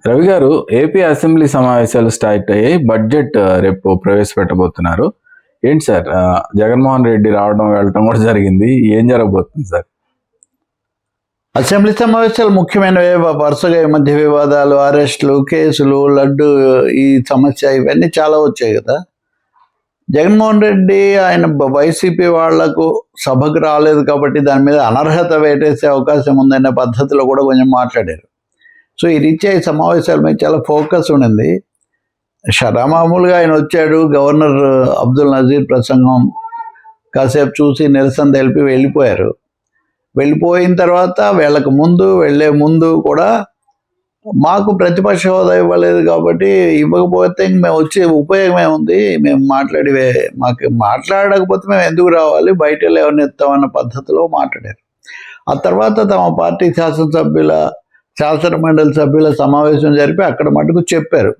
రవి గారు, AP assembly సమావేశాలు start అయ్యాయి. బడ్జెట్ రేపు ప్రవేశపెట్టబోతున్నారు. ఏంటి సార్, జగన్మోహన్ రెడ్డి రావడం వెళ్ళడం కూడా జరిగింది. ఏం జరగబోతుంది సార్? అసెంబ్లీ సమావేశాలు ముఖ్యమైనవే. వరుసగా ఈ మధ్య వివాదాలు, అరెస్టులు, కేసులు, లడ్డు ఈ సమస్య ఇవన్నీ చాలా వచ్చాయి కదా. జగన్మోహన్ రెడ్డి ఆయన వైసీపీ వాళ్లకు సభకు రాలేదు కాబట్టి దాని మీద అనర్హత వేటేసే అవకాశం ఉందనే పద్ధతిలో కూడా కొంచెం మాట్లాడారు. సో ఈ రీత్యా ఈ సమావేశాల మీద చాలా ఫోకస్ ఉండింది. మామూలుగా ఆయన వచ్చాడు, గవర్నర్ అబ్దుల్ నజీర్ ప్రసంగం కాసేపు చూసి నిరసన తెలిపి వెళ్ళిపోయారు. వెళ్ళిపోయిన తర్వాత వెళ్ళే ముందు కూడా మాకు ప్రతిపక్ష హోదా ఇవ్వలేదు కాబట్టి ఇవ్వకపోతే మేము వచ్చే ఉపయోగం ఏముంది, మేము మాట్లాడకపోతే మేము ఎందుకు రావాలి, బయట ఎవరిని ఎత్తామన్న పద్ధతిలో మాట్లాడారు. ఆ తర్వాత తమ పార్టీ శాసన మండలి సభ్యుల సమావేశం జరిపి అక్కడ మటుకు చెప్పారు,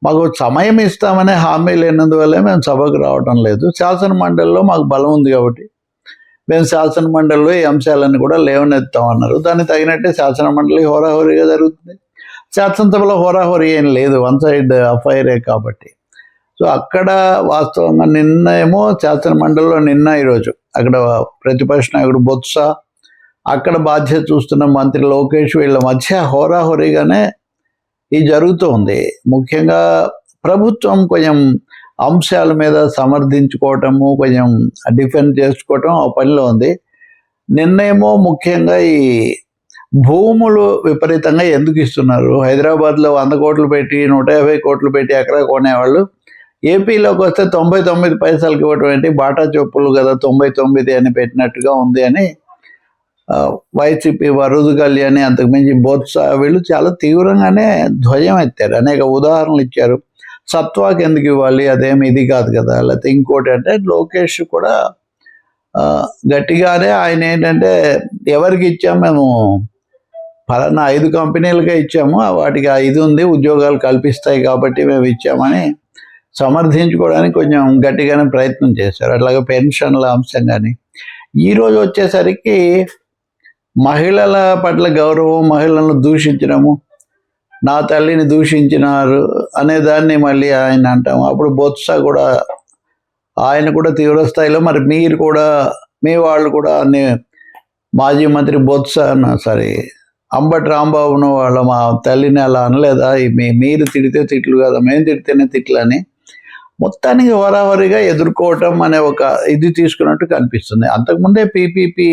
మాకు సమయం ఇస్తామనే హామీ లేనందువల్లే మేము సభకు రావటం లేదు. శాసన మండలిలో మాకు బలం ఉంది కాబట్టి మేము శాసన మండలిలో ఈ అంశాలన్నీ కూడా లేవనెత్తామన్నారు. దానికి తగినట్టే శాసన మండలి హోరాహోరీగా జరుగుతుంది. శాసనసభలో హోరాహోరీ ఏం లేదు, వన్ సైడ్ అఫైరే కాబట్టి. సో అక్కడ వాస్తవంగా నిన్నేమో శాసన మండలిలో ఈరోజు అక్కడ ప్రతిపక్ష నాయకుడు బొత్స, అక్కడ బాధ్యత చూస్తున్న మంత్రి లోకేష్, వీళ్ళ మధ్య హోరాహోరీగానే ఇది జరుగుతూ ఉంది. ముఖ్యంగా ప్రభుత్వం కొంచెం అంశాల మీద సమర్థించుకోవటము, కొంచెం డిఫెండ్ చేసుకోవటం ఆ పనిలో ఉంది. నిన్నేమో ముఖ్యంగా ఈ భూములు విపరీతంగా ఎందుకు ఇస్తున్నారు, హైదరాబాద్లో 100 కోట్లు పెట్టి 150 కోట్లు పెట్టి ఎకరా కొనేవాళ్ళు ఏపీలోకి వస్తే 99 పైసలకి ఇవ్వటం ఏంటి, బాటా చెప్పులు కదా 99 అని పెట్టినట్టుగా ఉంది అని వైసీపీ వరుదు కళ్యాణి, అంతకుమించి బొత్స వీళ్ళు చాలా తీవ్రంగానే ధ్వజం ఎత్తారు. అనేక ఉదాహరణలు ఇచ్చారు. సత్వాకి ఎందుకు ఇవ్వాలి, అదేమి ఇది కాదు కదా. లేకపోతే ఇంకోటి అంటే లోకేష్ కూడా గట్టిగానే ఆయన ఏంటంటే ఎవరికి ఇచ్చాము, మేము ఫలానా 5 కంపెనీలకే ఇచ్చాము, వాటికి ఇది ఉంది, ఉద్యోగాలు కల్పిస్తాయి కాబట్టి మేము ఇచ్చామని సమర్థించుకోవడానికి కొంచెం గట్టిగానే ప్రయత్నం చేశారు. అట్లాగే పెన్షన్ల అంశం కానీ. ఈరోజు వచ్చేసరికి మహిళల పట్ల గౌరవం, మహిళలను దూషించడము, నా తల్లిని దూషించినారు అనే దాన్ని మళ్ళీ ఆయన అంటాము. అప్పుడు బొత్స కూడా ఆయన కూడా తీవ్ర స్థాయిలో మరి మీరు కూడా మీ వాళ్ళు కూడా అన్ని మాజీ మంత్రి బొత్స అంబటి రాంబాబును వాళ్ళ మా తల్లిని అలా అనలేదా, మీరు తిడితే తిట్లు కదా, మేము తిడితేనే తిట్లు అని మొత్తానికి హోరాహోరీగా ఎదుర్కోవటం అనే ఒక ఇది తీసుకున్నట్టు కనిపిస్తుంది. అంతకుముందే పీపీపీ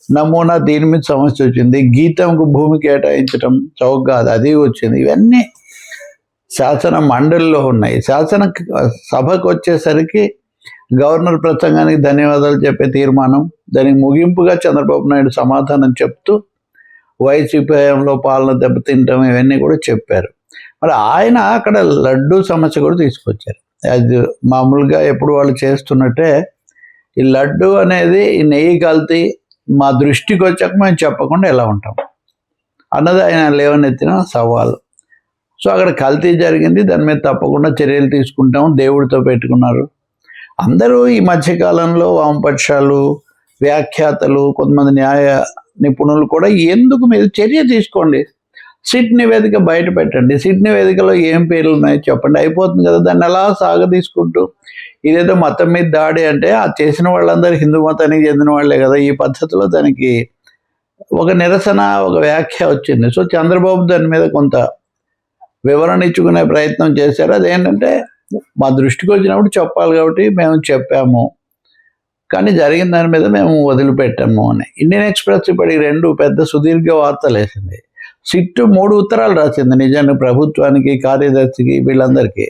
నమూనా దీని మీద సమస్య వచ్చింది. గీతంకు భూమి కేటాయించడం చౌక కాదు, అది వచ్చింది. ఇవన్నీ శాసన మండలిలో ఉన్నాయి. శాసన సభకు వచ్చేసరికి గవర్నర్ ప్రసంగానికి ధన్యవాదాలు చెప్పే తీర్మానం, దానికి ముగింపుగా చంద్రబాబు నాయుడు సమాధానం చెప్తూ వైసీపీ హయాంలో పాలన దెబ్బతింటాం ఇవన్నీ కూడా చెప్పారు. మరి ఆయన అక్కడ లడ్డు సమస్య కూడా తీసుకొచ్చారు. అది మామూలుగా ఎప్పుడు వాళ్ళు చేస్తున్నట్టే ఈ లడ్డు అనేది ఈ నెయ్యి కల్తీ మా దృష్టికి వచ్చాక మేము చెప్పకుండా ఎలా ఉంటాం అన్నది ఆయన లేవనెత్తిన సవాలు. సో అక్కడ కల్తీ జరిగింది, దాని మీద తప్పకుండా చర్యలు తీసుకుంటాం, దేవుడితో పెట్టుకున్నారు. అందరూ ఈ మధ్యకాలంలో వామపక్షాలు, వ్యాఖ్యాతలు, కొంతమంది న్యాయ నిపుణులు కూడా ఎందుకు మీరు చర్య తీసుకోండి, సిట్ నివేదిక బయట పెట్టండి, సిట్ నివేదికలో ఏం పేర్లు ఉన్నాయో చెప్పండి, అయిపోతుంది కదా. దాన్ని ఎలా సాగదీసుకుంటూ ఇదేదో మతం మీద దాడి అంటే ఆ చేసిన వాళ్ళందరూ హిందూ మతానికి చెందిన వాళ్ళే కదా. ఈ పద్ధతిలో దానికి ఒక నిరసన, ఒక వ్యాఖ్య వచ్చింది. సో చంద్రబాబు దాని మీద కొంత వివరణ ఇచ్చుకునే ప్రయత్నం చేశారు. అదేంటంటే మా దృష్టికి వచ్చినప్పుడు చెప్పాలి కాబట్టి మేము చెప్పాము, కానీ జరిగిన దాని మీద మేము వదిలిపెట్టాము అని. ఇండియన్ ఎక్స్ప్రెస్ ఇప్పటికి 2 పెద్ద సుదీర్ఘ వార్తలు వేసింది. సిట్టు 3 ఉత్తరాలు రాసింది నిజానికి ప్రభుత్వానికి, కార్యదర్శికి, వీళ్ళందరికీ.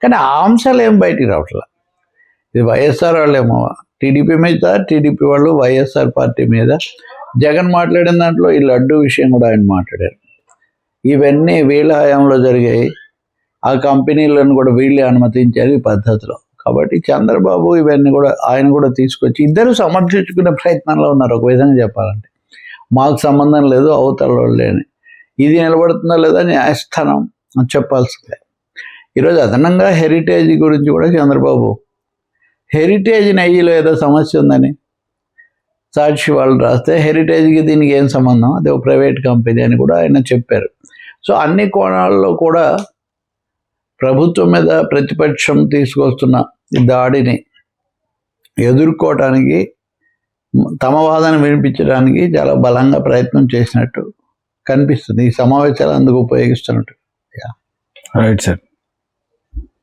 కానీ ఆ అంశాలు ఏం బయటికి రావట్లా. ఇది వైఎస్ఆర్ వాళ్ళేమో టీడీపీ మీద, టీడీపీ వాళ్ళు వైఎస్ఆర్ పార్టీ మీద. జగన్ మాట్లాడిన దాంట్లో ఈ లడ్డు విషయం కూడా ఆయన మాట్లాడారు. ఇవన్నీ వీళ్ళ హయాంలో జరిగాయి, ఆ కంపెనీలను కూడా వీళ్ళే అనుమతించారు ఈ పద్ధతిలో. కాబట్టి చంద్రబాబు ఇవన్నీ కూడా ఆయన కూడా తీసుకొచ్చి ఇద్దరు సమర్థించుకునే ప్రయత్నంలో ఉన్నారు. ఒక విధంగా చెప్పాలంటే మాకు సంబంధం లేదు, అవతల వాళ్ళని. ఇది నిలబడుతుందా లేదా న్యాయస్థానం చెప్పాల్సిందే. ఈరోజు అదనంగా హెరిటేజ్ గురించి కూడా చంద్రబాబు, హెరిటేజ్ నెయ్యిలో ఏదో సమస్య ఉందని సాక్షి వాళ్ళు రాస్తే హెరిటేజ్కి దీనికి ఏం సంబంధం, అది ఒక ప్రైవేట్ కంపెనీ అని కూడా ఆయన చెప్పారు. సో అన్ని కోణాల్లో కూడా ప్రభుత్వం మీద ప్రతిపక్షం తీసుకొస్తున్న ఈ దాడిని ఎదుర్కోవటానికి, తమ వాదన వినిపించడానికి చాలా బలంగా ప్రయత్నం చేసినట్టు కనిపిస్తుంది. ఈ సమావేశాలు అందుకు ఉపయోగిస్తున్నట్టు. Right sir.